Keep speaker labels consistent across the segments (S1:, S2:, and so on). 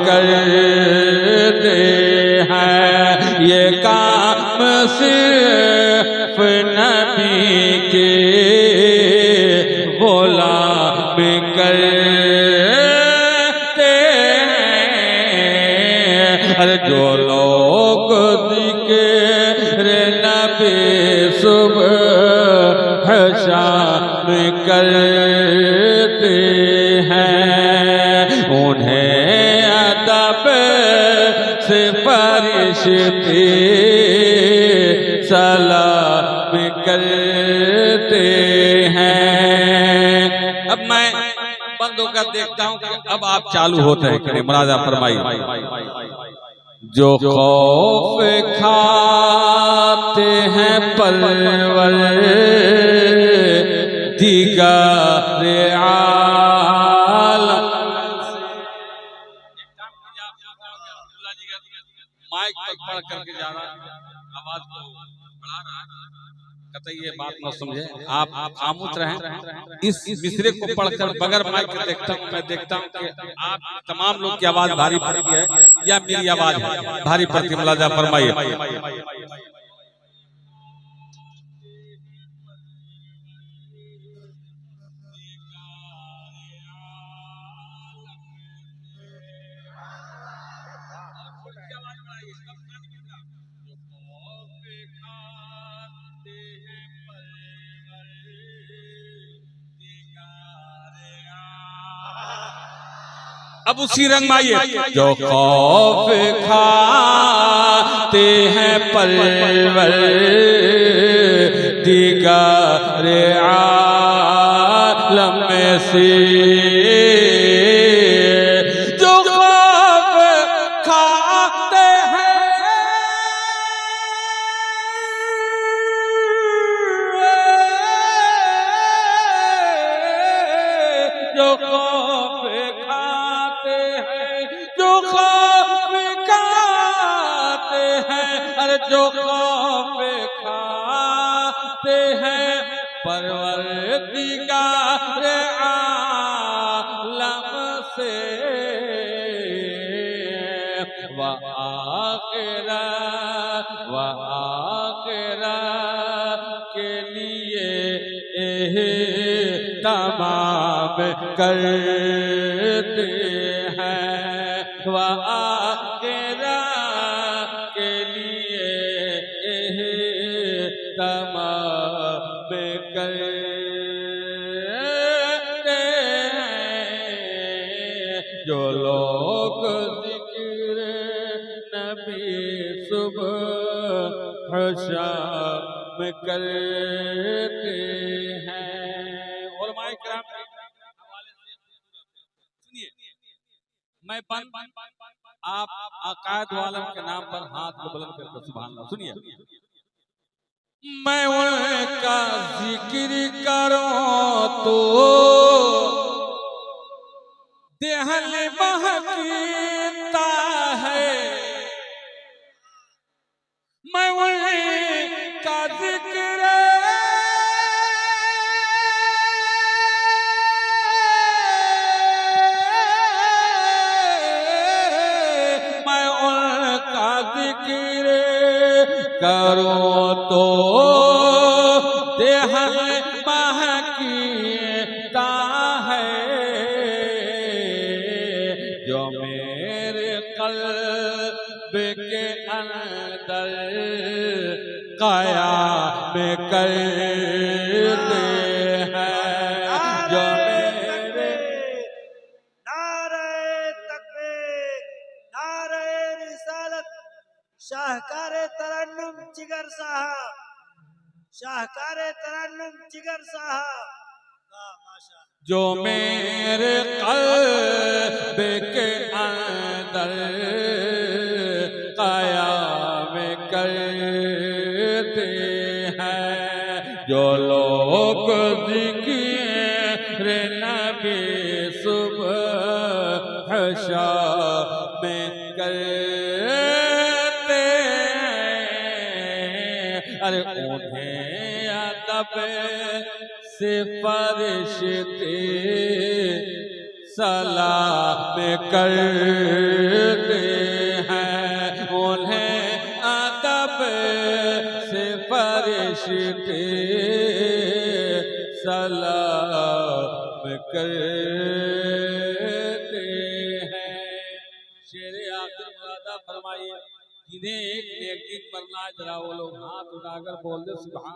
S1: करते हैं। ये काम सिर्फ नबी के गुलाम करते हैं। अरे जो लोग जिक्र नबी सुबह शाम करते हैं, उन्हें अदब से फरिश्ते सलाम करते हैं। अब मैं बंद होकर देखता हूँ कि अब आप चालू होते हैं करें मुलाजा फरमाइए। जो खौफ खाते हैं परवर दिगारे आलम। माइक पर पढ़ करके जा रहा आवाज को बढ़ा रहा है, कतई ये बात न समझे, आप खामोश रहें। इस मिसरे को पढ़कर बगैर माइक के देखता हूँ, मैं देखता हूँ कि आप तमाम लोग की आवाज भारी पड़ती है या मेरी आवाज भारी पड़ती। मुलाजा फरमाइए। अब उसी रंग में आइए। जो खौफ खाते हैं परवर दिगारे आलम से, जो खौफ खाते हैं जो खौफ खाते हैं, जो खौफ खाते हैं, अरे जो खौफ खाते हैं परवरदिगार आलम से, व आखिरा के लिए तमाम करते हैं, व आखिरा के लिए तमाम करते हैं। जो लोग जिक्र नबी सुबह शाम करते हैं। उलमाए किराम के हवाले से सुनिए, मैं आप अकायद वालों के नाम पर हाथ को बुलंद करके सुभान अल्लाह सुनिए। मैं उनका जिक्र करूं तो देहल महकता है, मैं उनका जिक्र करो तो देहल महकीता है। जो मेरे क़ल्ब के अंदर क़याम करते हैं, जो मेरे
S2: नारे तकबीर, नारे रिसालत, शाहकारे तरन्नुम जिगर साहब, शाहकारे तरन्नुम जिगर साहब।
S1: जो मेरे क़ल्ब के अंदर क़याम करते हैं, जो लोग ज़िक्र नबी सुबह शाम करते हैं। अरे उन्हें अदब से फरिश्ते सलाम करते हैं उन्हें अदब से फरिश्ते सलाम करते हैं। शेर आखिर मुरादा फरमाइए, जिन्हें एक दिन मरना है जरा वो लोग हाथ उठाकर बोल दे सुभान।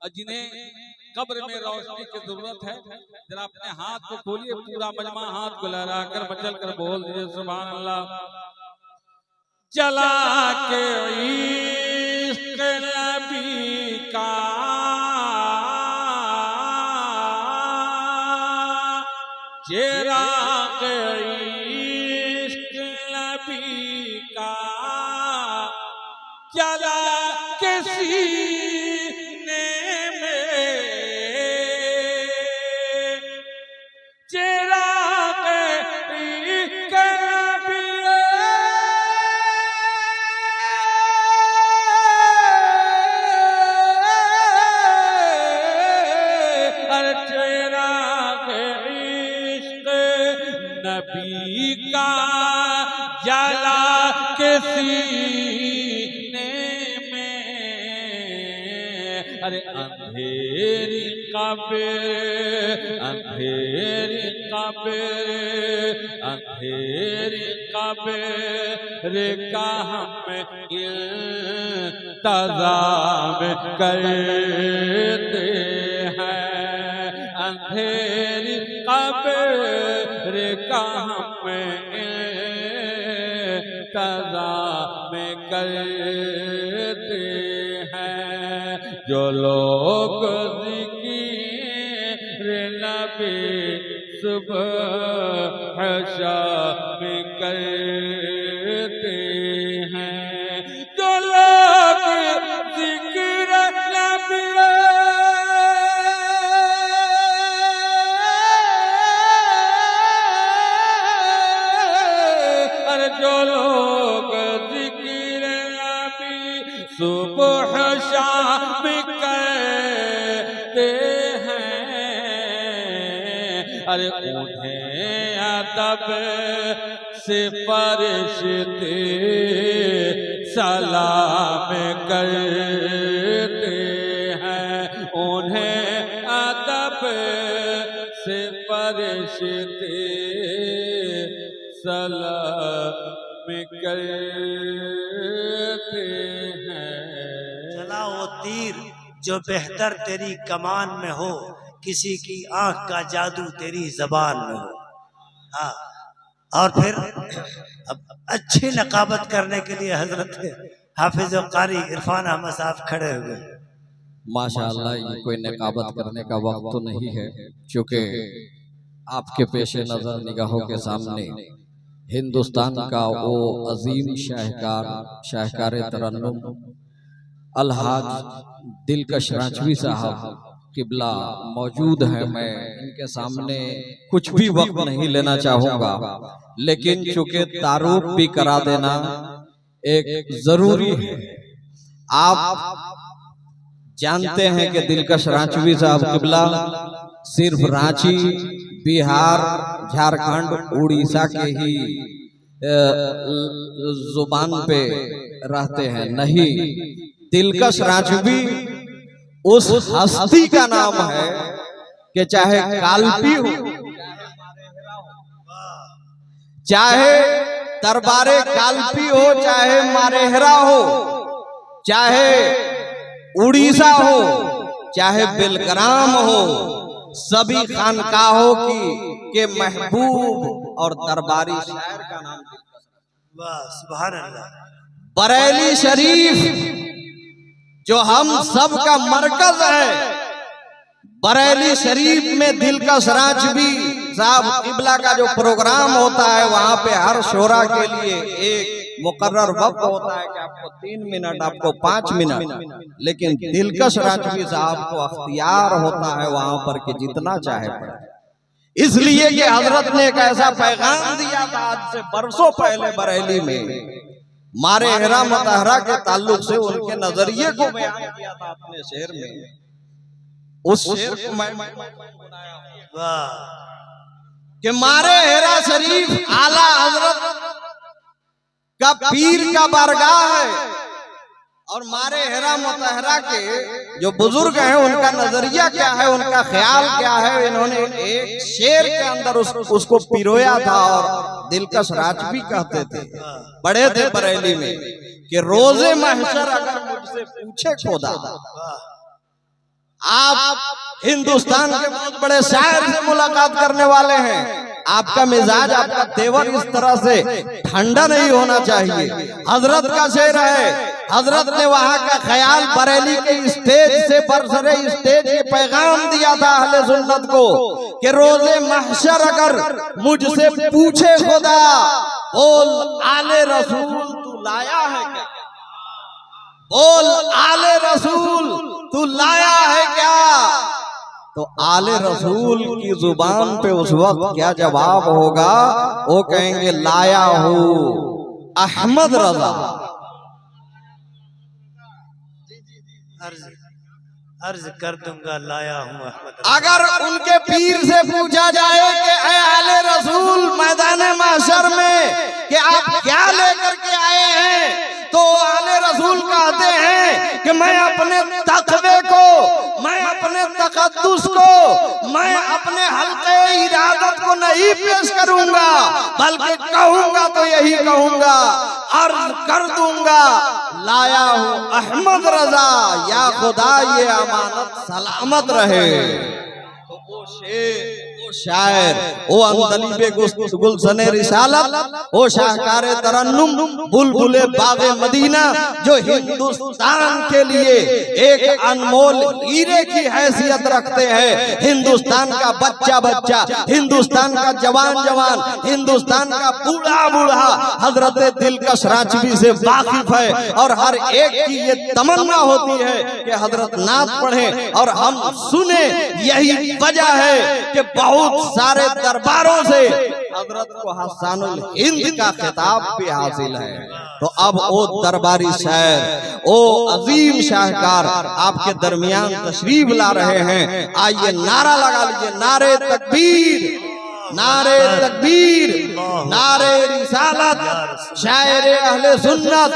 S1: और जिन्हें कब्र में रोशनी की जरूरत है जरा अपने हाथ को खोलिए, पूरा मजमा हाथ को लहरा कर मचल कर बोल दीजिए सुभान अल्लाह। जला के इश्क नबी का चिराग इश्क नबी का जला के सीने में चिराग इश्क नबी अरे चिराग इश्क नबी का जला के सीने में अरे अंधेरी कब्र अंधेरी कब्र अंधेरी कब्र का हम इंतज़ाम करते हैं। अंधेरी कब्र का हम इंतज़ाम करते हैं। जो लोग ज़िक्र नबी सुबह शाम करते हैं। जो लोग ज़िक्र नबी अरे जो लोग ज़िक्र नबी सुबह शाम करते हैं अरे उन्हें अदब से फरिश्ते सलाम करते हैं। उन्हें अदब से फरिश्ते सलाम करते हैं।
S2: चला वो तीर जो बेहतर तेरी कमान में हो, किसी की आंख का जादू तेरी जबान में हो। हाँ, और फिर अब अच्छी नकाबत करने के लिए हजरत हाफिज और कारी इरफान अहमद साहब खड़े हुए।
S3: माशाअल्लाह, ये कोई नकाबत करने का वक्त तो नहीं है, क्योंकि आपके पेशे नजर निगाहों के सामने हिंदुस्तान का वो अजीम शाहकार तरन्नुम अलहाज दिलकश रांचवी साहब किबला मौजूद है। मैं इनके सामने कुछ भी वक्त नहीं लेना चाहूँगा, लेकिन चूंकि तारुफ भी करा देना एक जरूरी है। आप जानते हैं कि दिलकश रांचवी साहब किबला सिर्फ रांची, बिहार, झारखंड, उड़ीसा के ही जुबान पे रहते हैं, नहीं। दिलकश रांचवी उस हस्ती का नाम है कि चाहे कालपी हो, चाहे दरबारे कालपी हो, चाहे मारेहरा हो, चाहे उड़ीसा हो, चाहे बिलग्राम हो, सभी खानकाहों के महबूब और दरबारी शायर का नाम
S2: वाह सुभान अल्लाह।
S3: बरेली शरीफ जो हम सब का मरकज है, बरेली शरीफ में दिलकश रांचवी साहब किबला का जो प्रोग्राम होता है, वहां पे हर शोरा के लिए एक मुकर्रर वक्त होता है कि आपको 3 मिनट, आपको 5 मिनट, लेकिन दिलकश रांचवी साहब को अख्तियार होता है वहां पर कि जितना चाहे पढ़े। इसलिए कि हजरत ने एक ऐसा पैगाम दिया था आज से बरसों पहले बरेली में, मारेहरा मतहरा के ताल्लुक से उनके नजरिए को बयान किया था अपने शेर में। उस शेर को मैं
S2: वाह
S3: कि मारे हेरा शरीफ आला हजरत का पीर का बारगाह है और मारे हेरा मुतहरा के जो बुजुर्ग हैं उनका नजरिया क्या है, उनका ख्याल क्या है। इन्होंने एक शेर के अंदर उसको पिरोया था और दिलकश राज भी कहते थे, बड़े थे बरेली में, कि रोजे महशर अगर मुझसे पूछे खुदा, आप हिंदुस्तान के बहुत बड़े शायर से मुलाकात करने वाले हैं, आपका मिजाज, आपका तेवर इस तरह से ठंडा नहीं होना चाहिए। हजरत का शेर है, हजरत ने वहां का ख्याल बरेली के स्टेज से बरसरे स्टेज ये पैगाम दिया था अहले सुन्नत को कि रोजे महशर अगर मुझसे पूछे खुदा, बोल आले रसूल तू लाया है क्या, बोल आले रसूल तू लाया है क्या। तो आले रसूल की जुबान पे उस वक्त क्या जवाब होगा, वो कहेंगे लाया हूँ अहमद रजा।
S2: अर्ज कर दूंगा लाया हूँ अहमद रजा।
S3: अगर उनके पीर से पूछा जाए कि ऐ आले रसूल मैदान महशर में कि आप क्या लेकर के आए हैं, तो आले रसूल कहते हैं कि मैं अपने तकवे को, मैं अपने तकद्दुस को, मैं अपने हल्के इरादत को नहीं पेश करूंगा, बल्कि कहूंगा तो यही कहूंगा, अर्ज कर दूंगा लाया हूं अहमद रजा, या खुदा ये अमानत सलामत रहे। तो वो शेर, वो शायर, वो अंदलीबे गुलशने रिसालत, वो शाहकारे तरन्नुम, बुलबुले बागे मदीना, जो हिंदुस्तान के लिए एक अनमोल हीरे की हैसियत रखते हैं। हिंदुस्तान का बच्चा बच्चा, हिंदुस्तान का जवान जवान, हिंदुस्तान का बूढ़ा बूढ़ा हजरत दिलकश राजवी से वाकिफ है और हर एक की ये तमन्ना होती है कि हजरत नात पढ़े और हम सुने। यही वजह है कि बहुत सारे दरबारों से हजरत को हसानुल हिंद का खिताब भी हासिल है। तो अब वो दरबारी शायर, वो अजीम शाहकार आपके दरमियान तशरीफ ला रहे हैं। आइए नारा लगा लीजिए, नारे तकबीर, नारे तकबीर, नारे रिसालत, शायर अहले सुन्नत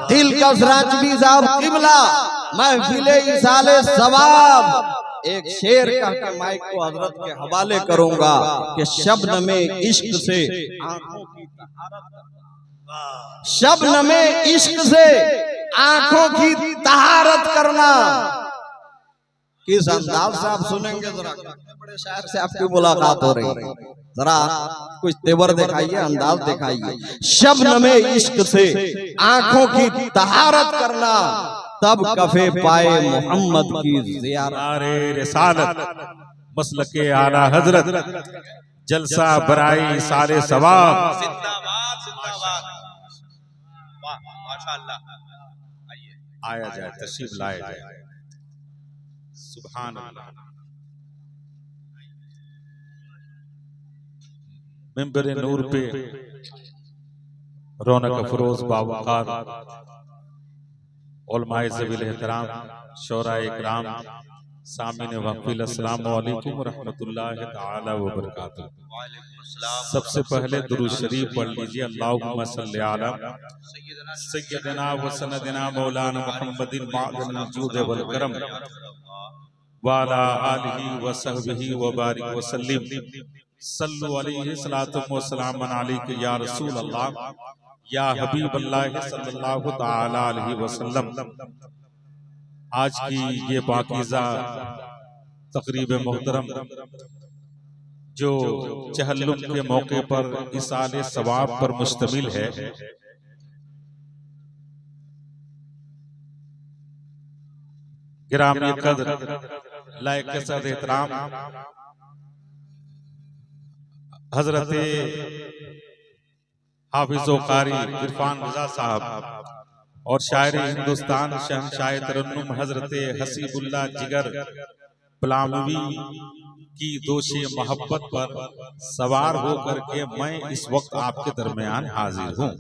S3: दिलकश राजवी साहब किबला, महफिले इसाले सवाब। एक शेर कह के माइक को हजरत के हवाले करूंगा कि शब्द में इश्क से आंखों की तहारत, शब्द में इश्क से आंखों की तहारत करना। किस अंदाज से आप सुनेंगे, जरा बड़े शायर से आपकी मुलाकात हो रही है, जरा कुछ तेवर दिखाइए, अंदाज दिखाइए। शब्द में इश्क से आंखों की तहारत करना, तब कफे पाए मोहम्मद की ज़ियारत।
S4: नारे रिसालत, मसलके आला हजरत, जलसा बराई सारे सवाब।
S5: जिंदाबाद जिंदाबाद, वाह माशाअल्लाह।
S4: आया जाए, तशरीफ लाया जाए। सुभान अल्लाह। मिंबर नूर पे रौनक अफरोज बावकार उलमाए ज़वील एहतराम, शोराए इकराम, सामीन वक़ील, अस्सलामु अलैकुम व रहमतुल्लाहि तआला व बरकातुहू। सबसे पहले दुरूद शरीफ पढ़ लीजिए। अल्लाहुम्मा सल्लि अला सय्यदना व सनदना मौलाना मुहम्मदिन माअल वजूद वल करम व अला आलिहि व सहबिहि व बारिक व सल्लिम। सल्लु अलैहि सलातु व सलामन अलैका या रसूल अल्लाह या हबीब अल्लाह सल्लल्लाहु तआला अलैहि वसल्लम। आज की ये पाकीज़ा तकरीब मोहतरम जो चहल्लुम के मौके पर इसाले सवाब पर मुश्तमिल है, गिरामी कद्र लायक सद एहतराम हजरत हाफिज़ो कारी इरफान रजा साहब और शायर हिंदुस्तान शहंशाह तरन्नुम हजरत हसीबुल्लाह जिगर पलामवी की दोषे मोहब्बत पर सवार होकर के मैं इस वक्त आपके दरमियान हाजिर हूँ।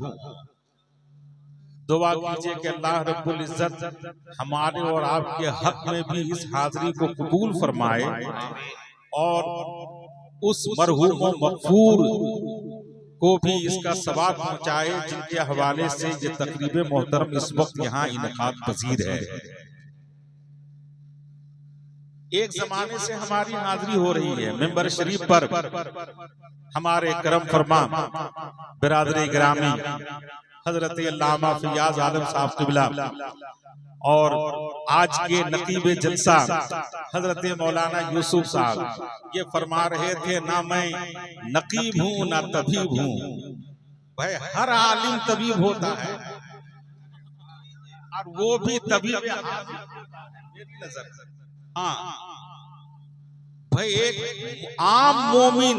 S4: दुआ कीजिए कि अल्लाह रब्बुल इज्जत हमारे और आपके हक में भी इस हाजिरी को कबूल फरमाए और उस मरहूम मगफूर को भी इसका सवाब पहुंचाए, जिनके हवाले से ये तकरीब मोहतरम इस वक्त यहाँ इनकाद पजीर है। एक जमाने से हमारी हाजिरी हो रही है मेंबर शरीफ पर हमारे करम फरमा बिरादरी ग्रामी हजरत अल्लामा फैयाज आलम साहब क़िबला और आज के नकीब जलसा हजरत मौलाना यूसुफ साहब ये फरमा रहे थे, ना मैं नकीब हूँ ना तबीब हूँ। भाई हर आलिम तबीब होता है और वो भी तबीब। हाँ भाई एक आम मोमिन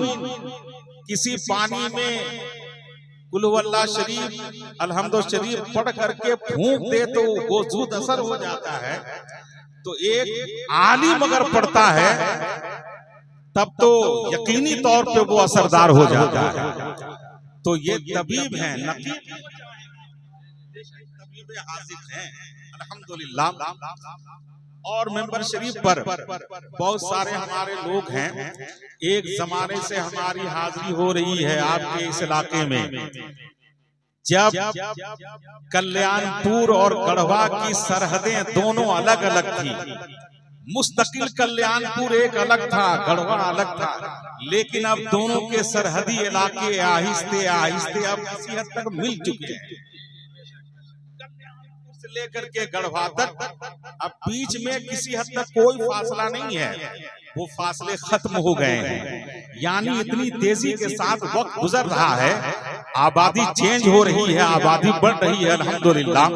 S4: किसी पानी में कुल हुवल्लाह शरीफ अल्हम्दुलिल्लाह शरीफ पढ़ करके फूंक दे तो वजूद असर हो जाता है, तो एक आलिम अगर पढ़ता है तब तो यकीनी तौर पे वो असरदार हो जाता है। तो ये तबीब हैं, नकीब तबीब हाजिर हैं अल्हम्दुलिल्लाह। और मेंबर शरीफ पर बहुत सारे हमारे लोग हैं। एक जमाने से हमारी हाजिरी हो रही है आपके इस इलाके में। जब कल्याणपुर और गढ़वा की सरहदें दोनों अलग अलग थी, मुस्तकिल कल्याणपुर एक अलग था, गढ़वा अलग था, लेकिन अब दोनों के सरहदी इलाके आहिस्ते आहिस्ते अब किसी हद तक मिल चुके हैं। लेकर के गढ़वा तक अब बीच में किसी हद तक कोई फासला नहीं है, वो फासले खत्म हो गए हैं। यानी इतनी तेजी के साथ वक्त गुजर रहा है, आबादी चेंज हो रही है, आबादी बढ़ रही है अल्हम्दुलिल्लाह।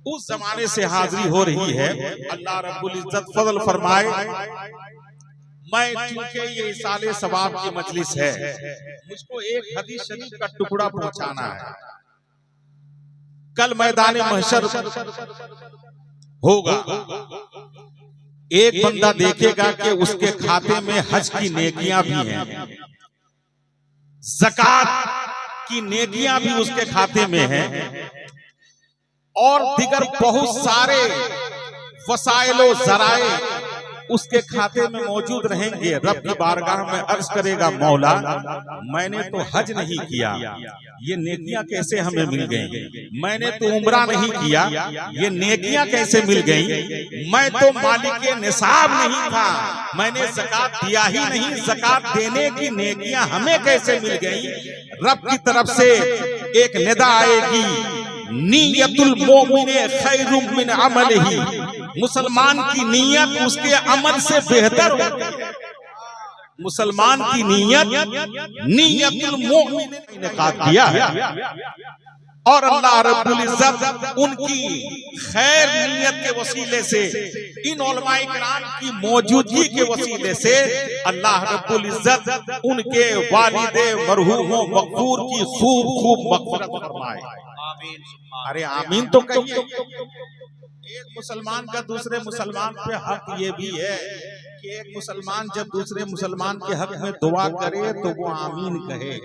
S4: उस जमाने से हाजिरी हो रही है। अल्लाह रब्बुल इज्जत फजल फरमाए। मैं चूंकि ये इसाले सवाब की मजलिस है, मुझको एक हदीस शरीफ का टुकड़ा पहुंचाना है। कल मैदान महशर होगा, एक बंदा देखेगा कि उसके खाते में हज की नेकियां भी हैं, ज़कात की नेकियां भी उसके खाते में हैं, और दिगर बहुत सारे वसाइलो जराए उसके खाते में मौजूद रहेंगे। रब की बारगाह में अर्ज करेगा, मौला मैंने तो हज नहीं किया, ये नेकियां कैसे हमें मिल गई? मैंने तो उम्रा नहीं किया, ये नेकियां कैसे मिल गई? मैं तो मालिक निसाब नहीं था, मैंने ज़कात दिया ही नहीं, ज़कात देने की नेकियां हमें कैसे मिल गई? रब की तरफ से एक निदा आएगी, नियतुल मोमिने खैरुम मिन अमलिही। मुसलमान की नीयत उसके अमल से बेहतर होती है। मुसलमान की नियतुल मोमिन ने इनकार किया है, और अल्लाह रब्बुल इज्जत उनकी खैर नियत के वसीले से, इन उलमाए किराम की मौजूदगी के वसीले से अल्लाह रब्बुल इज्जत उनके वालिदे मरहूम मगफूर की खूब खूब मग़फ़िरत फरमाए। अरे आमीन तो कहिए। एक मुसलमान का दूसरे मुसलमान पे हक ये भी है कि एक मुसलमान जब दूसरे मुसलमान के हक में दुआ करे तो वो आमीन कहे।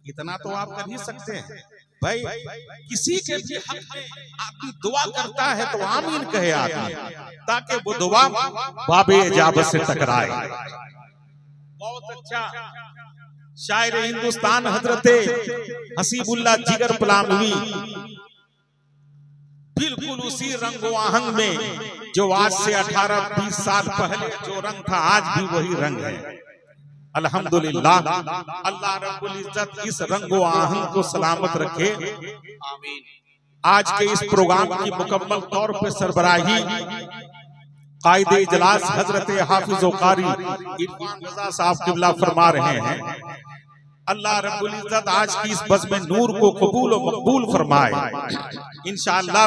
S4: इतना तो आप कर ही सकते हैं भाई, किसी के भी हक में आदमी दुआ करता है तो आमीन कहे आदमी, ताकि वो दुआ बाबे इजाबत से टकराए। बहुत अच्छा शायर हिंदुस्तान हजरते हसीबुल्लाह जिगर पलामवी बिल्कुल उसी रंगो आहंग में जो आज से 18-20 साल पहले जो रंग था आज भी वही रंग है। अल्हम्दुलिल्लाह, अल्लाह रब्बुल इज्जत इस रंगो आहंग को सलामत रखे। आमीन। आज के इस प्रोग्राम की मुकम्मल तौर पे सरबराही कायदे इजलास हजरत हाफिज कारी इरफान रजा साहब क़िबला फरमा रहे हैं। अल्लाह रब्बुल इज्जत आज की इस बज़्म नूर को कबूल और मकबूल फरमाए। इंशाअल्लाह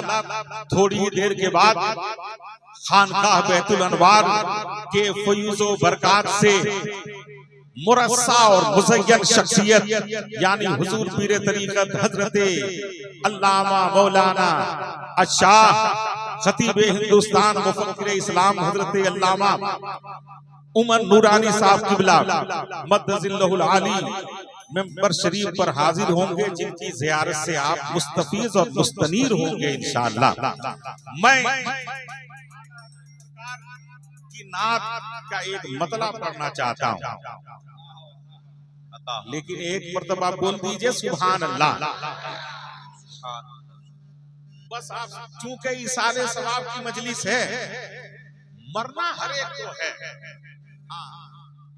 S4: थोड़ी ही देर के बाद खानकाह बैतुल अनवार के फयूज़ो बरकात से मुरस्सा और मुज़य्यन शख्सियत यानी हुजूर पीर तरीक़त हजरते अल्लामा मौलाना अशाह खतीब हिंदुस्तान मुफक्किर इस्लाम हजरते अल्लामा उमर नूरानी साहब क़िबला मद्दजिल्लहुल आली मेंबर शरीफ पर हाजिर होंगे, जिनकी ज़ियारत से आप मुस्तफीज और मुस्तनीर होंगे इंशाअल्लाह। मैं की नात का एक मतलब पढ़ना चाहता हूँ, लेकिन एक मर्तबा बोल दीजिए सुभान अल्लाह। बस आप चूंकि इसाले सवाब की मजलिस है, मरना हर एक को है।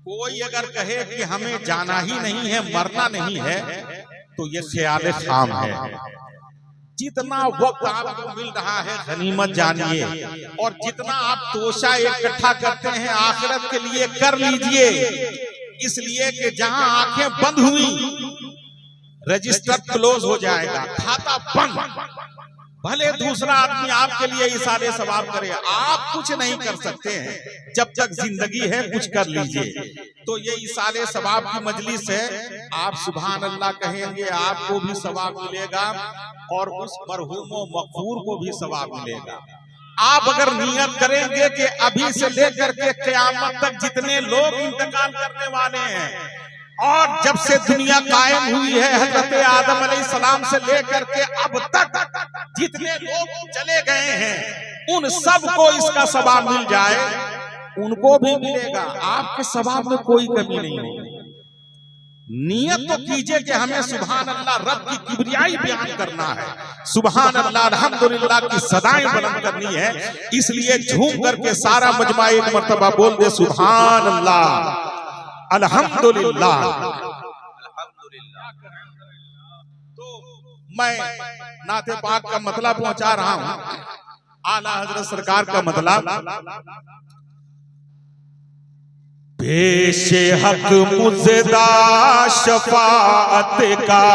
S4: कोई अगर कहे कि हमें जाना ही नहीं है, मरना नहीं है, तो ये ख्याल खाम है। जितना वक्त आपको मिल रहा है गनीमत जानिए, और जितना आप तोशा इकट्ठा करते हैं आखिरत के लिए कर लीजिए। इसलिए कि जहां आंखें बंद हुई रजिस्टर क्लोज हो जाएगा, खाता बंद। भले दूसरा आदमी आपके लिए इशारे सवाब करे, आप कुछ नहीं कर सकते हैं। जब तक जिंदगी है कुछ कर लीजिए। तो ये इशारे सवाब की मजलिस है, आप सुभान अल्लाह कहेंगे आपको भी सवाब मिलेगा और उस मरहूम व मगफूर को भी सवाब मिलेगा। आप अगर नियत करेंगे कि अभी से लेकर के क़यामत तक जितने लोग इंतकाल करने वाले हैं, और जब से दुनिया कायम हुई है हजरत आदम अलैहिस्सलाम से लेकर के अब तक जितने लोग चले गए हैं, उन सबको इसका सवाब मिल जाए, उनको भी मिलेगा। आपके सवाब में कोई कमी नहीं होगी। नियत तो कीजिए कि हमें सुभान अल्लाह रब की किबरियाई बयान करना है, सुभान अल्लाह अल्हम्दुलिल्लाह की सदाएं बुलंद करनी है। इसलिए झूम करके सारा मजमा एक मर्तबा बोल दे सुभान अल्लाह अल्हम्दुलिल्लाह। तो मैं नाते पाक का मतलब पहुंचा रहा हूं, आला हजरत सरकार का मतलब। पेश हक मुजदा शफाअत का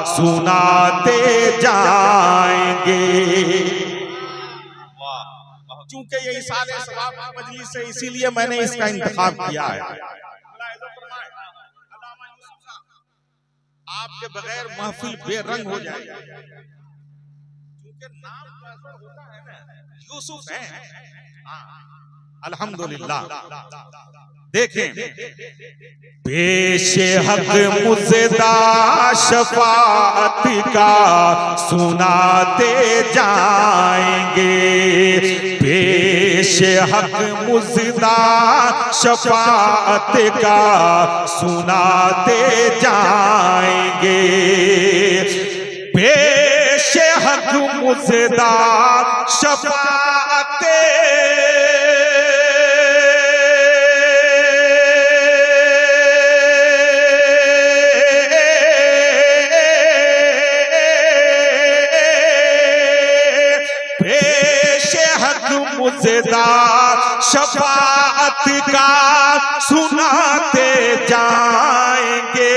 S4: सुनाते जाएंगे। चूंकि ये इसाले सवाब की मजलिस है, इसीलिए मैंने इसका इंतखाब किया है। आपके बगैर महफिल बेरंग हो जाएगी, क्योंकि नाम होता है ना, यूसुफ है। अल्हम्दुलिल्लाह। देखें, पेश हक मुजदा शफाअत का सुनाते जाएंगे। पेश हक मुजदा शफाअत का सुनाते जाएंगे। पेश हक मुजदा शफाअत मुजदा शफाअत का सुनाते जाएंगे।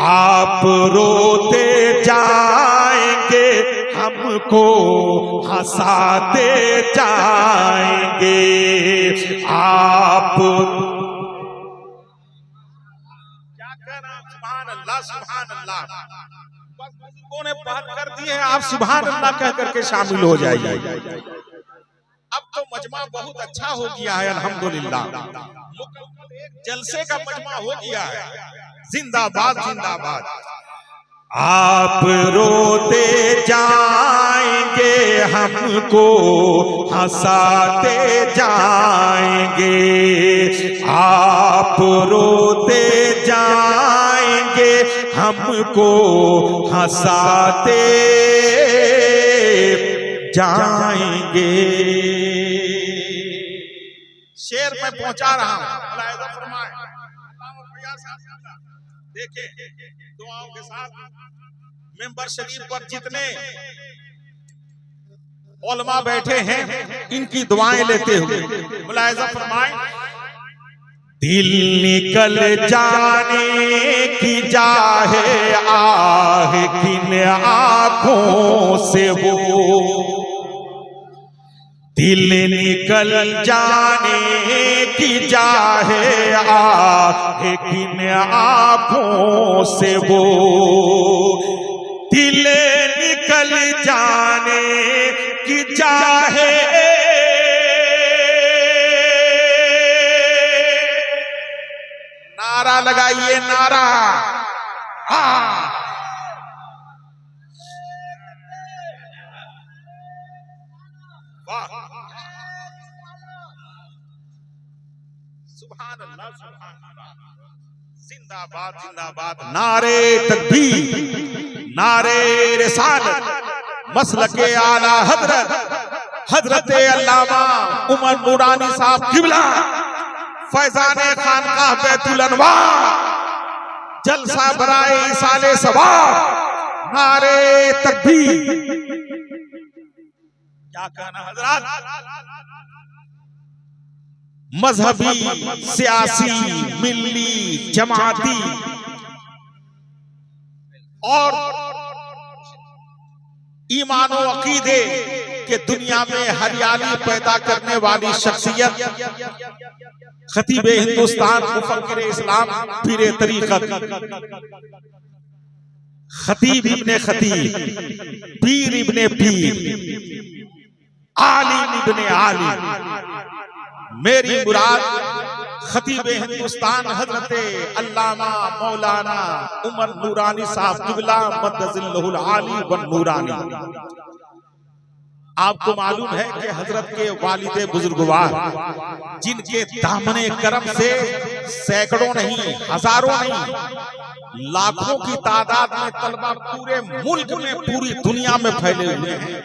S4: आप रोते जाएंगे, हमको हंसाते जाएंगे। आप क्या कर रहे हैं? सुभान अल्लाह सुभान अल्लाह। बुजुर्गों ने पहल कर दी है, आप सुभान अल्लाह कह करके शामिल हो जाइए। अब तो मजमा बहुत अच्छा हो गया है अल्हम्दुलिल्लाह, एक जलसे का मजमा हो गया है। जिंदाबाद जिंदाबाद। आप रोते जाएंगे, हमको हंसाते जाएंगे। आप रोते जाएंगे, हमको हंसाते जाएंगे। शेर में पहुंचा रहा हूं, देखिए दुआओं के साथ मेंबर शरीफ पर जितने उलमा बैठे हैं इनकी दुआएं लेते हुए मुलाहिजा फरमाएं। दिल निकल जाने की चाहे आह किन आंखों से वो, दिल निकल जाने की चाहे आह किन आंखों से वो, दिल निकल जाने की चाहे नारा लगाइए नारा। जिंदाबाद जिंदाबाद। नारे तकबीर, नारे रिसालत, मसलके आला हजरत हजरत अल्लामा उमर नूरानी साहब किबला फैजाने खानकाह बैतुल अनवार जलसा बराए इसाले सवाब। नारे तकबीर। क्या कहना हजरत? मजहबी, सियासी, मिल्ली, जमाती और ईमानो अकीदे के दुनिया में हरियाली पैदा करने वाली शख्सियत खतीबे हिंदुस्तान, मुफक्किर इस्लाम, पीरे तरीकत, खतीब इब्ने खतीब, पीर इब्ने पीर, आलिम इब्ने आलिम। मेरी मुराद खतीबे हिंदुस्तान हजरत अल्लामा मौलाना उमर नूरानी साहब किबला मद्दजिल्लहुल आली व नूरानी। आपको मालूम है कि हजरत के वालिदे बुजुर्गवार जिनके दामने करम से सैकड़ों नहीं, हजारों नहीं, लाखों की तादाद में तलबा पूरे मुल्क में, पूरी दुनिया में फैले हुए हैं।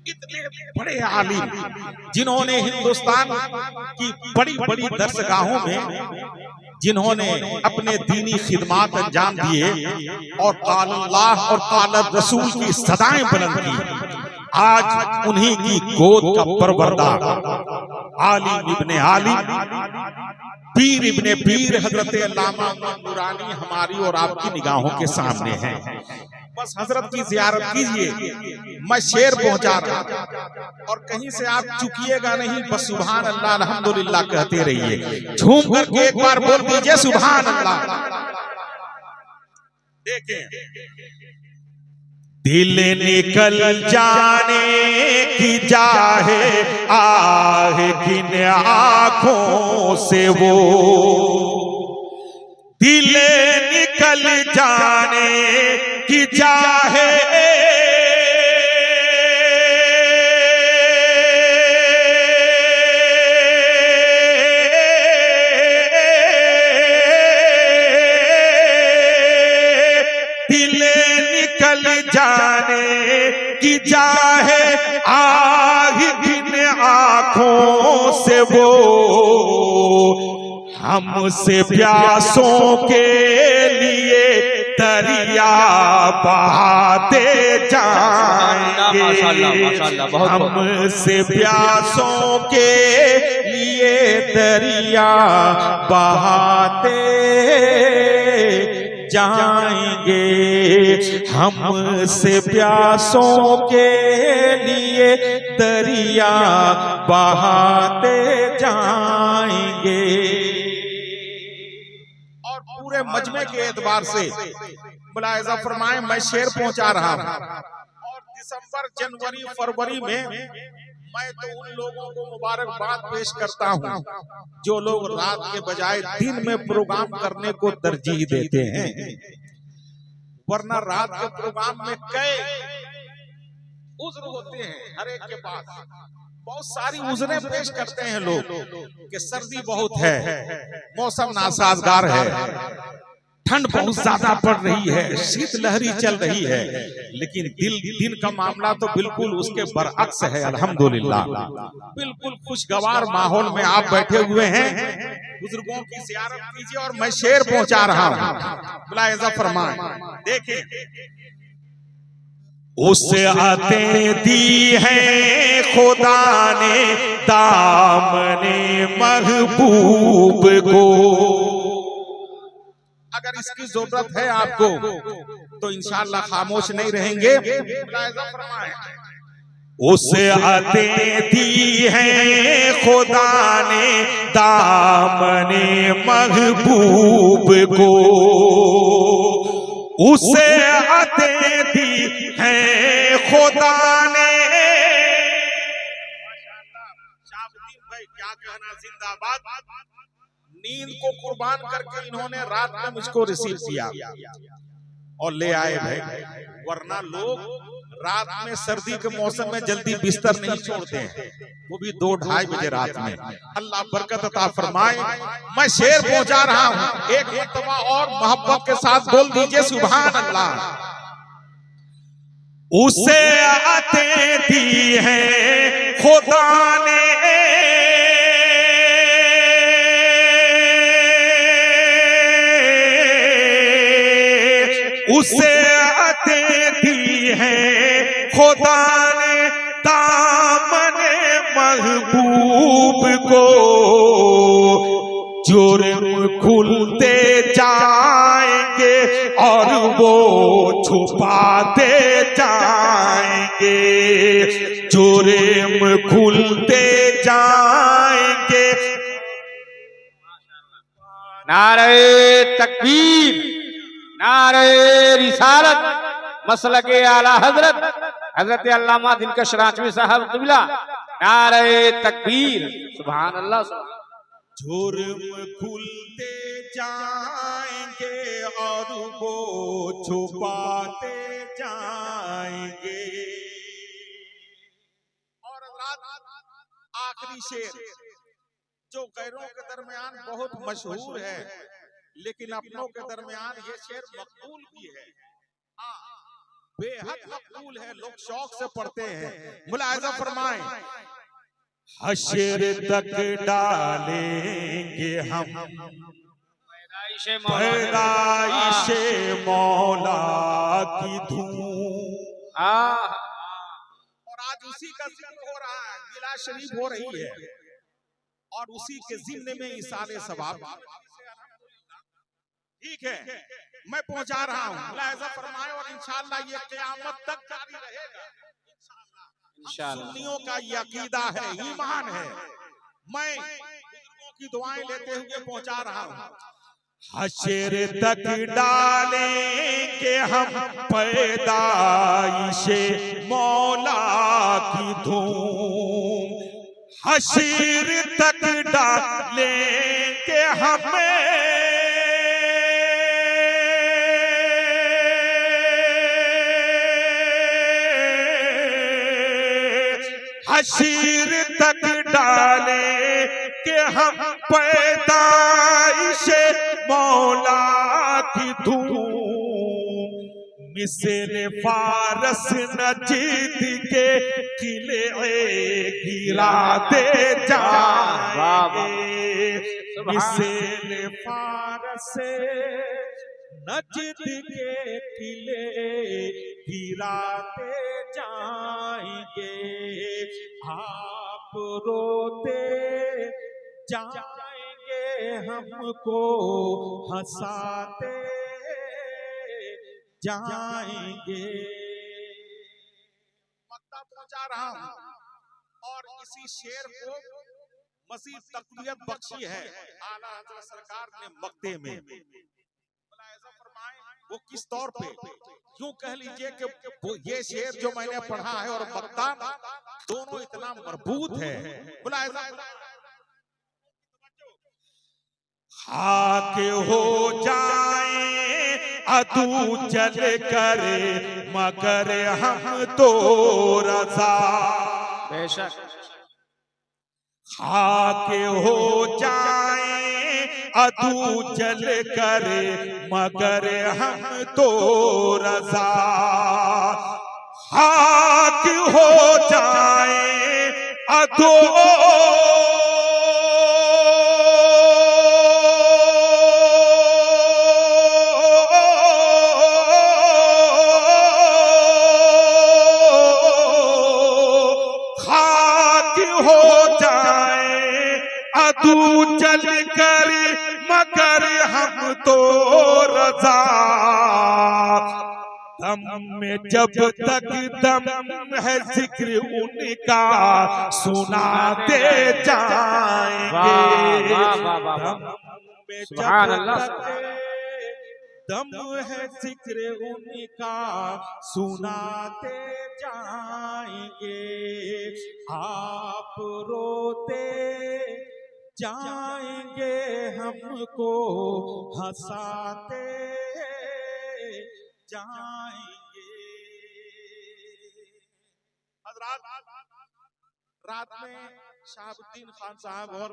S4: इतने बड़े आलिम जिन्होंने हिंदुस्तान की बड़ी बड़ी दरसगाहों में जिन्होंने अपने दीनी खिदमात अंजाम दिए और काल अल्लाह और काल रसूल की सदाएं बुलंद की, आज उन्हीं की गोद का परवरदार आलिम इब्ने आलिम, पीर इब्ने पीर हजरत अल्लामा नूरानी हमारी और आपकी निगाहों के सामने हैं। बस हजरत की जियारत कीजिए। मैं शेर पहुंचा रहा और कहीं से आप चुकिएगा नहीं, बस सुभान अल्लाह अल्हम्दुलिल्लाह कहते रहिए। झूम करके एक बार बोल दीजिए सुभान अल्लाह। देखें, दिल निकल जाने की चाहे आह किन आंखों से वो, दिल निकल जाने की चाहे दिल निकल जाने की चाहे आह किन आंखों से वो, हमसे प्यासों के लिए दरिया बहाते जाएंगे, हमसे प्यासों के लिए दरिया बहाते जाएंगे, हमसे प्यासों के लिए दरिया बहाते जाएंगे। और पूरे मजमे के एतबार से मुलाहिजा फरमाएं, मैं शेर पहुंचा रहा हूं और दिसंबर, जनवरी, फरवरी में मैं तो उन लोगों को मुबारकबाद पेश करता हूं जो लोग रात के बजाय दिन में प्रोग्राम करने को तरजीह देते हैं, वरना रात के प्रोग्राम में कई उज्र होते हैं। हर एक के पास बहुत सारी उज्रें पेश करते हैं लोग कि सर्दी बहुत है, मौसम नासाजगार है, ठंड बहुत ज्यादा पड़ रही है, शीतलहरी चल रही है, लेकिन दिन का मामला तो बिल्कुल उसके बरअक्स है। अल्हम्दुलिल्लाह बिल्कुल खुशगवार माहौल में आप बैठे हुए हैं, बुजुर्गों की ज़ियारत कीजिए और मैं शेर पहुंचा रहा हूं। मुलाहिजा फरमाएं, देखें, उससे आते दी है खुदा ने दामने महबूब को, अगर इसकी जरूरत है आपको तो इंशाअल्लाह खामोश नहीं रहेंगे। उसे आते दी है खुदा ने दामने महबूब को, उसे आते दी है खुदा ने। शाहबुद्दीन भाई क्या कहना, जिंदाबाद। नींद को कुर्बान करके इन्होंने रात में मुझको रिसीव किया। और ले आए भाई, वरना लोग रात में सर्दी के मौसम में जल्दी बिस्तर नहीं छोड़ते हैं, वो भी 2-2:30 बजे रात में। अल्लाह बरकत अता फरमाए। मैं शेर पहुंचा रहा हूं, एक मर्तबा और मोहब्बत के साथ बोल दीजिए सुभान अल्लाह। उसे आते दी है खुदा ने, उसे आते दी है खुदा ने दामने महबूब को, जुर्म खुलते जाएंगे और वो छुपाते जाएंगे, जुर्म खुलते जाएंगे।
S6: नारे तकबीर, नारे रिसालत, मसलके आला हजरत हजरत अल्लामा दिलकश रांचवी साहब क़िबला, नारे तकबीर, सुभान अल्लाह।
S4: जुर्म खुलते जाएंगे और वो छुपाते जाएंगे। और आखिरी शेर जो गैरों के दरमियान बहुत मशहूर है, लेकिन अपनों के दरमियान ये शेर मकबूल भी है, बेहद मकबूल है, लोग शौक से पढ़ते हैं। मुलाहिजा फरमाएं, हश्र तक डालेंगे हम पैदाइशे मौला की धूम। और आज उसी का जिक्र हो रहा है, मिलाद शरीफ हो रही है, और उसी के जिम्मे में इसाले सवाब। ठीक है, मैं पहुंचा रहा हूँ, मुलाहिजा फरमाए, और इंशाअल्लाह ये क़यामत तक जारी रहेगा इंशाअल्लाह। सुन्नियों का ये अकीदा है, ईमान है। मैं बुजुर्गों की दुआएं लेते हुए पहुंचा रहा हूँ। हश्र तक डालेंगे हम पैदाइशे मौला की धूम, हश्र तक डालेंगे हमें हश्र तक डाले के हम पैदाइशे मौला की धूम, मिस्र फारस नजीद के किले गिराते जाएंगे, मिस्र फारस नजीद के किले गिराते जाएंगे, आप रोते जाएंगे हमको हंसाते जाएंगे। मक्का पहुंचा रहा हूं, और इसी शेर को मज़ीद तक़वियत बख्शी है आला हज़रत सरकार ने मक्ते में। वो किस तौर पे, यूं कह लीजिए कि वो ये शेर जो मैंने पढ़ा है और मक्ता दोनों इतना मरबूत है। खाक हो जाए अदू चल कर मगर हम तो रज़ा,
S6: बेशक
S4: खाक हो जाए अदू जल कर मगर हम तो रज़ा, खाक हो जाए अदू तू चल कर मगर हम तो रज़ा, दम में जब तक दम है जिक्र उनका सुनाते जाएंगे, दम में जब तक दम है जिक्र उनका सुनाते जाएंगे, आप रोते जाएंगे हमको हंसाते जाएंगे। हजरात, रात में शहाबुद्दीन खान साहब और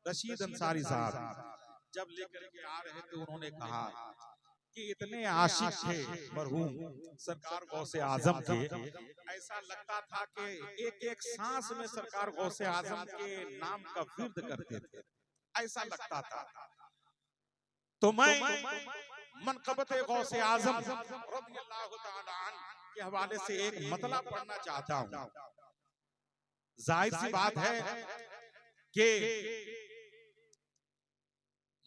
S4: रशीद अंसारी साहब जब लेकर के आ रहे थे, उन्होंने कहा कि इतने आशिक थे मरहूम सरकार गौसे आजम के, ऐसा लगता था कि एक एक सांस में सरकार गौसे आजम के नाम का विर्द करते थे, ऐसा लगता था। तो मैं मनक़बत गौसे आजम रज़ियल्लाहु ताला अन्हु के हवाले से एक मतला पढ़ना चाहता हूँ। जाहिर सी बात है कि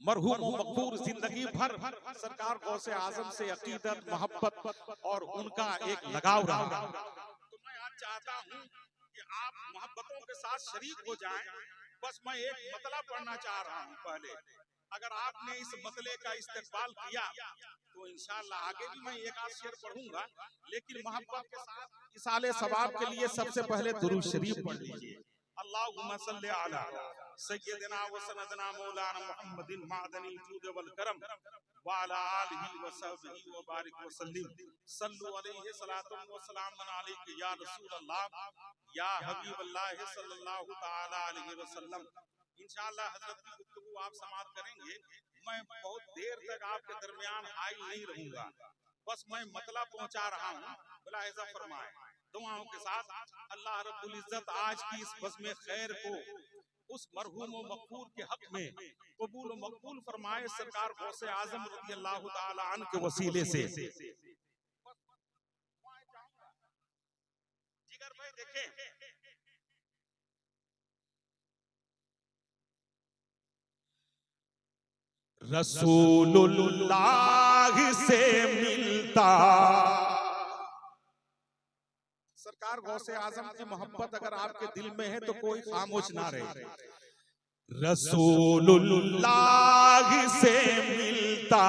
S4: मरहूम मकबूल जिंदगी भर सरकार गौसे आजम से अकीदत, मोहब्बत और उनका एक लगाव रहा। तो मैं आज चाहता हूँ कि आप मोहब्बतों के साथ शरीक हो जाएं। बस मैं एक मतला पढ़ना चाह रहा हूँ। पहले अगर आपने इस मतले का इस्तेमाल किया तो इंशाअल्लाह आगे भी मैं एक आध शेर पढ़ूंगा, लेकिन मोहब्बत के साथ इसाले सवाब के लिए सबसे पहले दुरूद शरीफ पढ़ लीजिए। अल्लाहुम्मा सल्ली अला सय्यदिना व सनदना मौलाना मुहम्मदिन मादनिल जूद वल करम व अला आलिहि व सहबिहि व बारिक व सल्लिम सल्लु अलैहि सलातु व सलामुन अलैका या रसूल अल्लाह या हबीब अल्लाह सल्लल्लाहु तआला अलैहि वसल्लम। इंशाअल्लाह हजरत की गुफ्तगू आप समाप्त करेंगे। मैं बहुत देर तक आपके दरमियान हाइल नहीं रहूंगा, बस मैं मतला पहुंचा रहा हूँ। मुलाहिजा फरमाएं दुआओं के साथ। अल्लाह रब्बुल इज्जत आज की इस बज़्म खैर को उस मरहूम व मक़बूल के हक में कबूल व मकबूल फरमाए, सरकार गौसे आजम रज़ियल्लाहु ताला अन्हु के वसीले से। जिगर भाई देखें, रसूलुल्लाह से मिलता, सरकार गौसे आजम की मोहब्बत अगर आपके दिल में है तो कोई खामोश ना रहे। रसूलुल्लाह से मिलता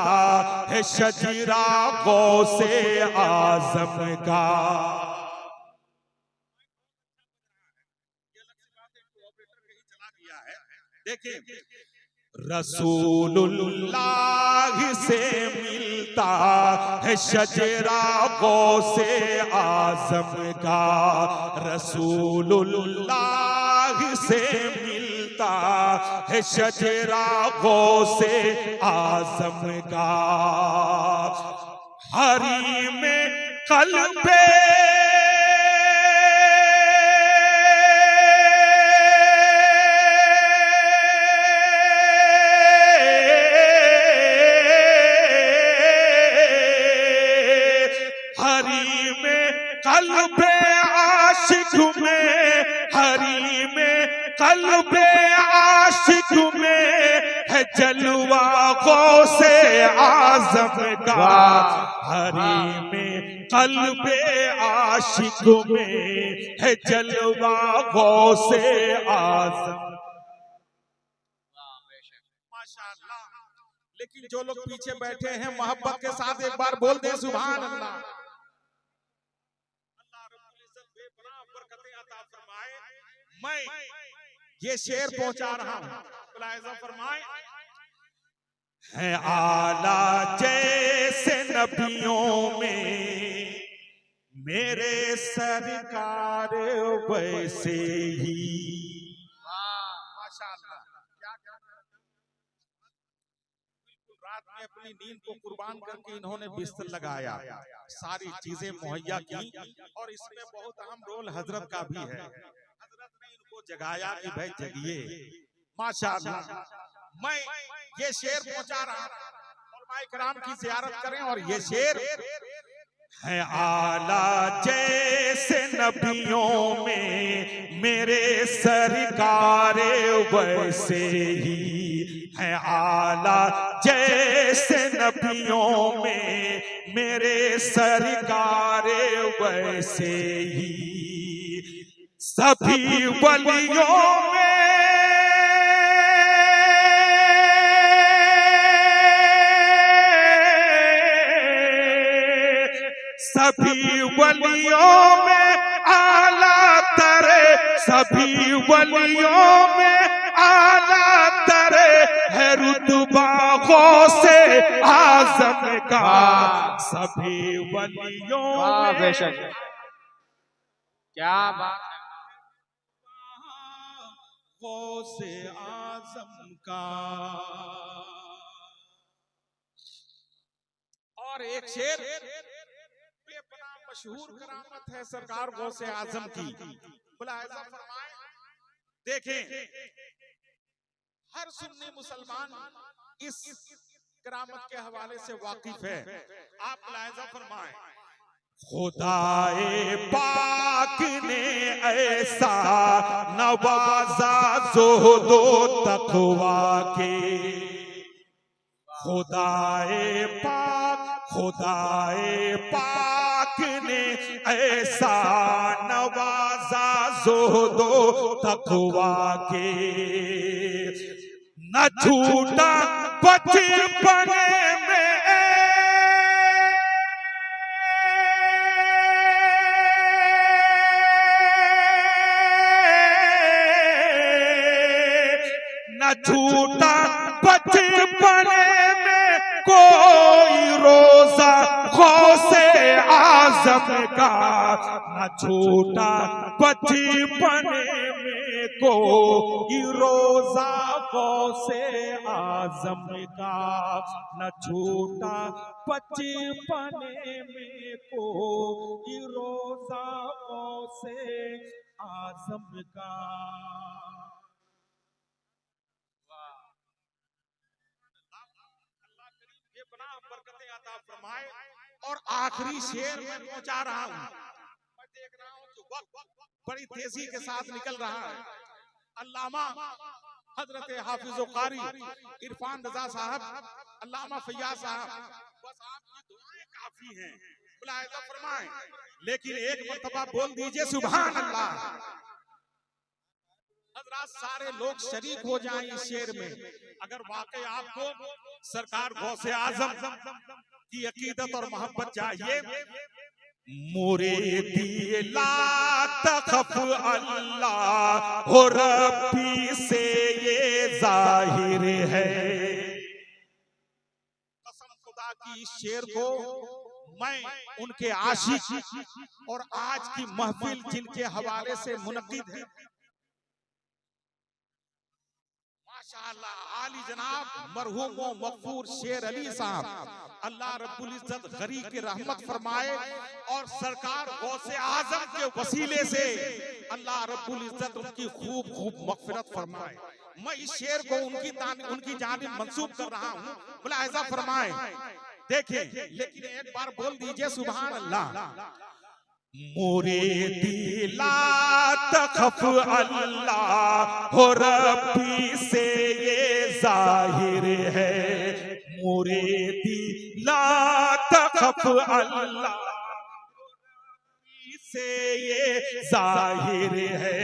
S4: है शजरा गौसे आजम का। देखिए, रसूलुल्लाह से मिलता है शजरा गौसे आजम का। रसूलुल्लाह से मिलता है शजरा गौसे आजम का। हरी में कल्बे कल्बे आशिक में, हरी में कल्बे आशिक में है जलवा गौसे आजम का। हरी में कल्बे आशिक में है जलवा गौसे आजम। माशाअल्लाह। लेकिन जो लोग पीछे बैठे हैं मोहब्बत के साथ एक बार बोल दे सुभान अल्लाह। मैं ये शेर पहुंचा रहा हूं, मुलाहिजा फरमाएं। है आला जैसे नबियों में मेरे सरकार वैसे ही। माशाअल्लाह। रात में अपनी नींद को कुर्बान करके इन्होंने बिस्तर लगाया, सारी चीजें मुहैया की, और इसमें बहुत अहम रोल हजरत का भी है। जगाया कि भाई जगिए। माशाअल्लाह। मैं ये शेर पहुंचा रहा हूं, उलमाए किराम की ज़ियारत करें। और ये शेर है आला जैसे नबियों में मेरे सरकार वैसे ही है। आला जैसे नबियों में मेरे सरकार वैसे ही। सभी वलियों में सभी वलियों में आला तरे, सभी वलियों में आला तरे है रुतबा गौसे आजम का। सभी वलियों
S6: वाह
S4: में
S6: बेशक, क्या बात है।
S4: गौसे आजम का। और एक शेर बेपनाह मशहूर करामत है सरकार गौसे आजम की। मुलाहिजा फरमाए, देखें हर सुन्नी मुसलमान इस करामत के हवाले से वाकिफ है। आप मुलाहिजा फरमाए, खुदाए पाक ने ऐसा नवाजा ज़ुहदो तक़वा के। खुदाए पाक ने ऐसा नवाजा ज़ुहदो तक़वा के। न छूटा बचपन में न छूटा बचपन में कोई रोजा गौसे आजम का। न छूटा बचपन में कोई रोजा गौसे आजम का। न छूटा बचपन में कोई रोजा गौसे आजम का। बरकतें अता फरमाए। और आखिरी शेर में पहुंचा रहा हूं। मैं देख रहा हूं कि वक्त बड़ी तेजी के साथ निकल रहा है। अल्लामा हजरत हाफिज कारी इरफान रजा साहब, अल्लामा फैयाज साहब, बस आपकी दुआएं काफी हैं। मुलाहिजा फरमाएं, लेकिन एक मर्तबा बोल दीजिए सुभान अल्लाह। हजरात सारे लोग शरीक हो जाएं इस शेर में। अगर वाकई आपको सरकार गौसे आजम की अकीदत और मोहब्बत चाहिए। मुरीदी ला तखफ अल्लाह हो रब्बी से ये जाहिर है। कसम खुदा की इस शेर को मैं उनके आशिक और आज की महफिल जिनके हवाले से मुनक्किद है, माशाअल्लाह आली जनाब मरहूम व मगफूर शेर अली साहब, अल्लाह रब्बुल इज्जत गरी की रहमत फरमाए और सरकार गौसे आजम के वसीले से अल्लाह रब्बुल इज्जत उनकी खूब खूब मगफिरत फरमाए। मैं इस शेर को उनकी जानिब मंसूब कर रहा हूँ। मुलाहिजा फरमाए, देखिए लेकिन एक बार बोल दीजिए सुभान अल्लाह। मुरीदी ला तखफ अल्लाह हो रब्बी से ये जाहिर है। मुरीदी ला तखफ अल्लाह से ये जाहिर है।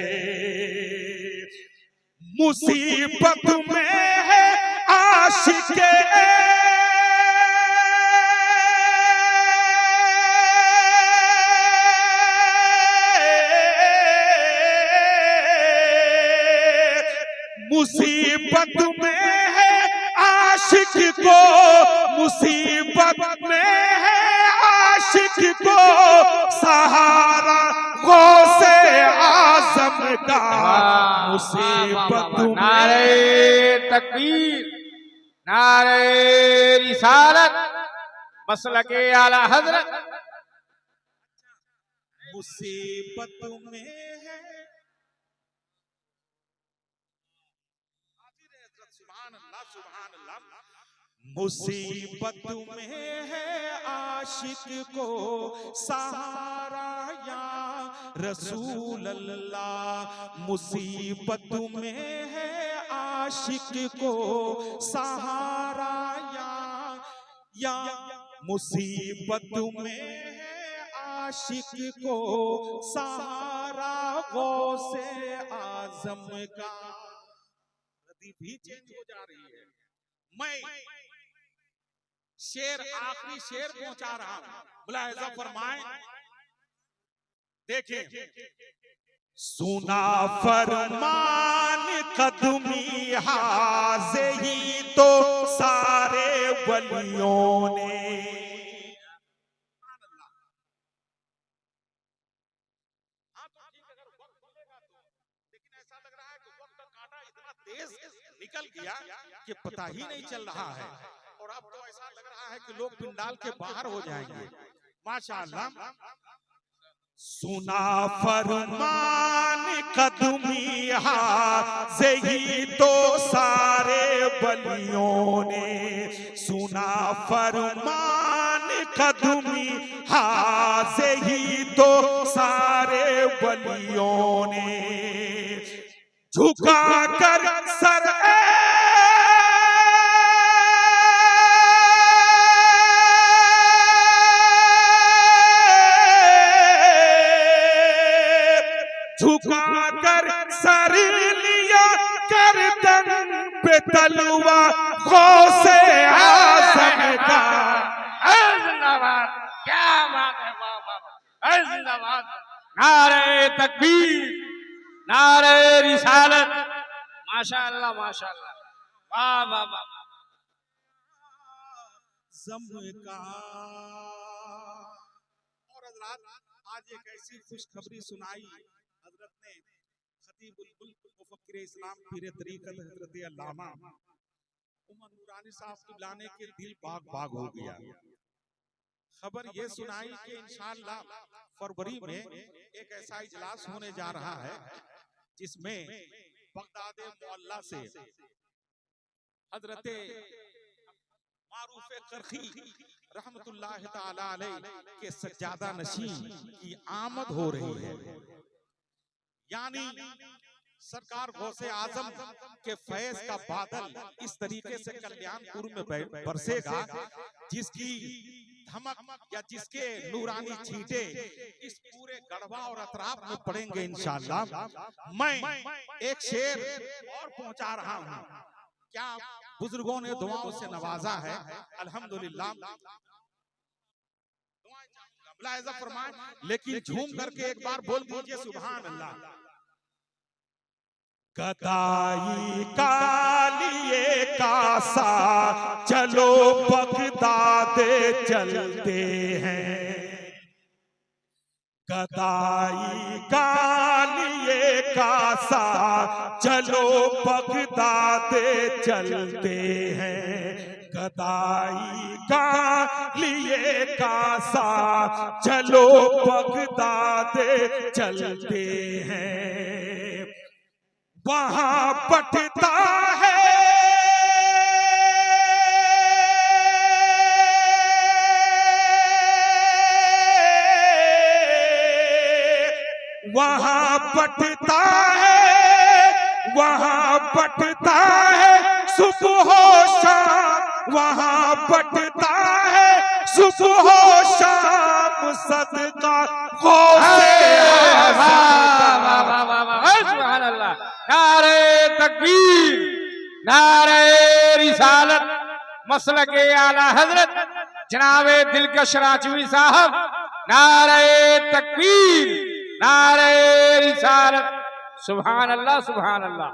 S4: मुसीबत में है आशिक मुसीबत में है आशिक को, मुसीबत में है आशिक को सहारा गौसे आजम का। मुसीबत में
S6: नारे तकबीर, नारे रिसालत, मसलके आला हजरत।
S4: मुसीबत में है मुसीबत में है आशिक को सहारा या रसूल अल्लाह। मुसीबत में है आशिक को सहारा या मुसीबत में है आशिक को सहारा गौसे आजम का। नदी भी चेंज हो जा रही है। मैं शेर आखिरी शेर पहुंचा रहा हूं। मुलाहिजा फरमाएं, देखें सुना फरमान कदमी हाज़े ही तो सारे वलियों ने। तेज निकल गया कि पता ही नहीं चल रहा है, और अब तो ऐसा लग रहा है कि लोग पिंडाल के बाहर हो जाएंगे। माशाअल्लाह। सुना फरमान कदमी हाज़े ही तो सारे बलियों ने, सुना फरमान कदमी हाज़े ही तो सारे बलियों ने, झुका कर सर झुका कर सर लिया गर्दन पे तलवा गौसे आज़म का।
S6: जिंदाबाद, क्या बात है, वाह वाह वाह, जिंदाबाद, नारे तकबीर, नारे रिसालत, माशाअल्लाह माशाअल्लाह, वाह वाह वाह।
S4: का। और हजरात, आज एक ऐसी खुशखबरी सुनाई हजरत ने, खतीबुल मुल्क मुफक्किर इस्लाम पीर तरीक़त हजरत अल्लामा उमर नूरानी साहब की लाने के दिल बाग बाग हो गया। खबर ये सुनाई कि इंशाअल्लाह फरवरी में एक ऐसा इजलास होने जा रहा है जिसमें बगदाद मोहल्ला से हजरत मारूफ करखी रहमतुल्लाह ताला अलैह के सज्जादा नशीं की आमद हो रही है। यानी सरकार गौसे आजम के फैज का बादल इस तरीके से कल्याणपुर में बरसेगा जिसकी धमक या जिसके नूरानी छींटे इस पूरे गढ़वा और अतराफ में पड़ेंगे इंशाअल्लाह। मैं एक शेर और पहुंचा रहा हूं। क्या बुजुर्गों ने दुआओं से नवाजा है, अल्हम्दुलिल्लाह। मुलाहिज़ा फरमाएं, लेकिन झूम करके एक बार बोल दीजिए सुभान अल्लाह। गदाई का लिए कासा चलो बगदाद चलते हैं, गदाई का लिए कासा चलो बगदाद चलते हैं, गदाई का लिए कासा चलो बगदाद चलते हैं। वहां बटता है वहां बटता है, वहां बटता है सुबह शाम, वहां बटता है सुबह शाम सदका गौसे
S6: सुभान अल्लाह, नारे तकबीर, नारे रिसालत, मसलके आला हजरत जनाबे दिलकश राजवी साहब, नारे तकबीर, नारे रिसालत, सुभान अल्लाह सुभान अल्लाह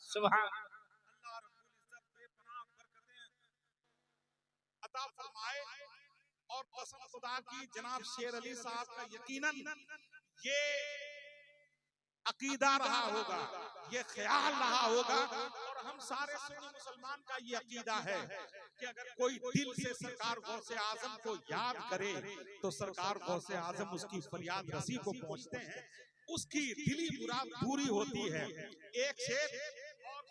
S6: सुभान।
S4: अता फरमाए और कसम खुदा की जनाब शेर अली साहब का यकीनन ये अकीदा रहा होगा, ये ख्याल रहा होगा, और हम सारे सुन्नी मुसलमान का ये अकीदा है कि अगर कोई दिल से सरकार गौसे आजम को याद करे तो सरकार गौसे आजम उसकी फरियाद रसी को पहुंचते हैं, उसकी दिली मुराद पूरी होती है। एक शेर और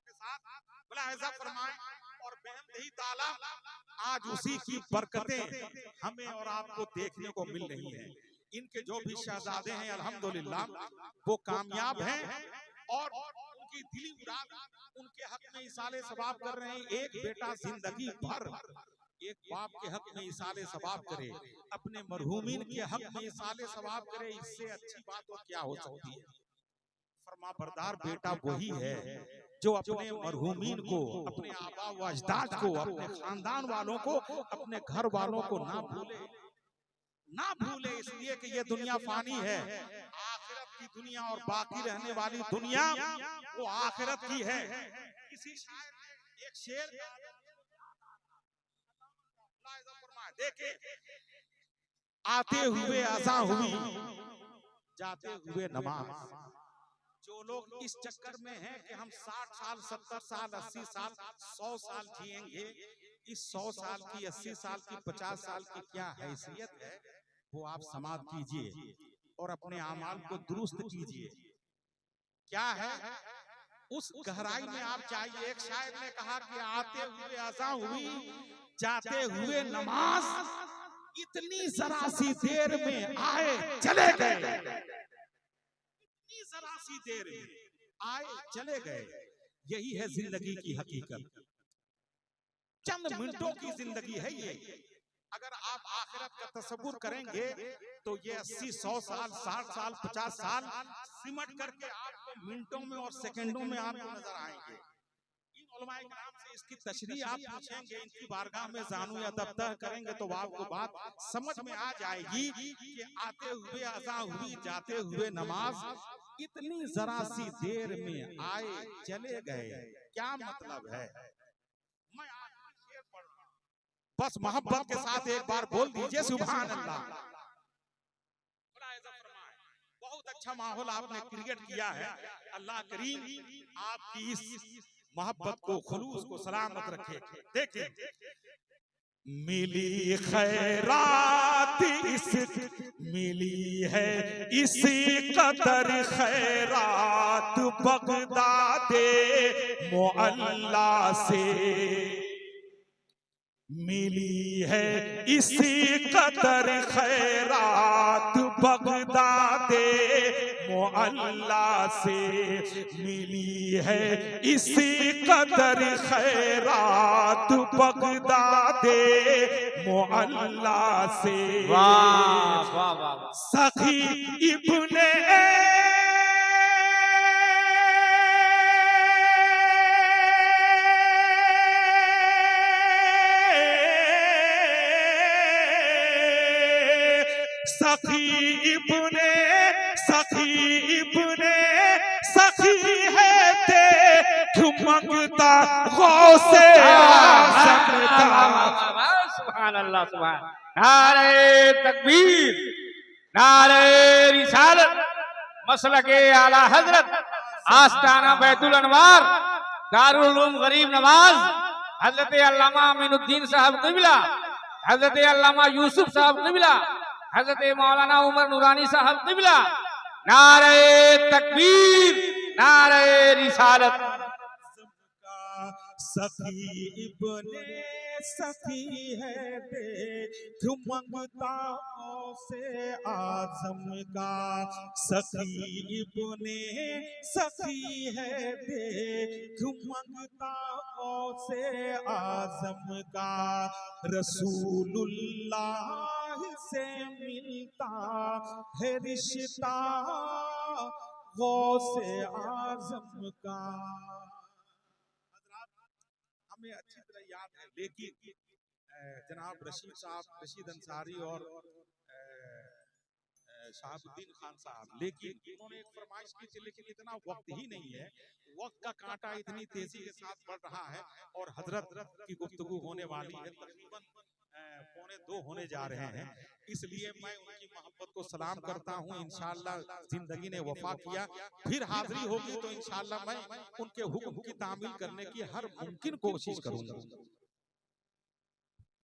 S4: के साथ मुलाहिज़ा फरमाएं और बेहमदही ताला आज उसी की बरकतें हमें और आपको देखने को मिल रही हैं। इनके जो भी शहजादे हैं अल्हम्दुलिल्लाह वो कामयाब हैं और उनकी दिली मुराद उनके हक में इसाले सवाब कर रहे हैं। एक बेटा जिंदगी भर एक बाप के हक में इसाले सवाब करे, अपने मरहूमीन के हक में इसाले सवाब करे, इससे अच्छी बात और क्या हो सकती है। फरमा बरदार बेटा वही है जो अपने मरहूमीन को, अपने आबा व अजदाद को, अपने खानदान वालों को, अपने घर वालों को ना भूले, ना भूले, इसलिए कि ये दुनिया फानी है, आखिरत की दुनिया और बाकी रहने वाली दुनिया वो आखिरत की है। किसी शायर ने एक शेर देखे, आते हुए अज़ां हुई, जाते हुए नमाज, जो लोग इस चक्कर में हैं कि हम 60 साल 70 साल 80 साल 100 साल जिएंगे, इस 100 साल की 80 साल की 50 साल की क्या हैसियत है, वो आप समाप्त कीजिए और अपने अमाल को दुरुस्त कीजिए। क्या है उस गहराई में आप चाहिए। एक शायर ने कहा कि आते हुए अज़ां हुई, जाते हुए नमाज, इतनी जरा सी देर में आए चले गए, इतनी जरा सी देर में आए चले गए। यही है जिंदगी की हकीकत, चंद मिनटों की जिंदगी है ये। अगर आप आखिरत का तसव्वुर करेंगे तो ये 80 100 साल 60 साल 50 साल सिमट करके आपको मिनटों में और सेकंडों में आपको नजर आएंगे। इन उलमाए किराम से इसकी तशरीह आप पूछेंगे, इनकी बारगाह में जानू या दफ्तर करेंगे तो आपको बात समझ में आ जाएगी कि आते हुए अज़ां हुई, जाते हुए नमाज, इतनी जरा सी देर में आए चले गए। क्या मतलब है? मैं बस मोहब्बत के साथ एक बार बोल दीजिए सुभान अल्लाह। बहुत अच्छा माहौल आपने क्रिएट किया है। अल्लाह करीम आपकी इस मोहब्बत को, खुलूस को सलामत रखे। देखिए, मिली खैरात इस, मिली है इसी कदर खैरात बगदादे मुअल्ला से, मिली है इसी कदर खैरात बगदादे मुअल्ला से, मिली है इसी कदर खैरात बगदादे मुअल्ला से।
S6: वाह वाह वाह।
S4: सखी इब्ने सखी है देख मंगता गौसे आज़म का।
S6: सुभान अल्लाह सुभान। नारे तकबीर, नारे रिसालत, मसलके आला हजरत, आस्ताना बैतुल अनवार, दारुल उलूम गरीब नवाज, हजरत अल्लामा अमीनुद्दीन साहब क़िबला, हजरत अल्लामा यूसुफ साहब क़िबला, हजरत मौलाना उमर नूरानी साहब क़िबला। नारे तकबीर, नारे रिसालत।
S4: सखी इब्ने सखी है देख मंगता से आज़म का। सखी इब्ने सखी है देख मंगता से आज़म का। रसूलुल्लाह से मिलता है रिश्ता गौसे आज़म का। हमें अच्छी तरह याद है, लेकिन जनाब रशीद साहब, रशीद अंसारी और शहाबुद्दीन खान साहब, लेकिन उन्होंने एक फरमाइश की थी, लेकिन इतना वक्त ही नहीं है। वक्त का कांटा इतनी तेजी के साथ बढ़ रहा है और हजरत की गुफ्तगू होने वाली है, तकरीबन 1:45 होने जा रहे हैं। इसलिए मैं उनकी मोहब्बत को सलाम करता हूँ। इंशाअल्लाह जिंदगी ने वफा किया, फिर हाजिरी होगी तो इंशाअल्लाह मैं उनके हुक्म की तामील करने की हर मुमकिन कोशिश करूंगा।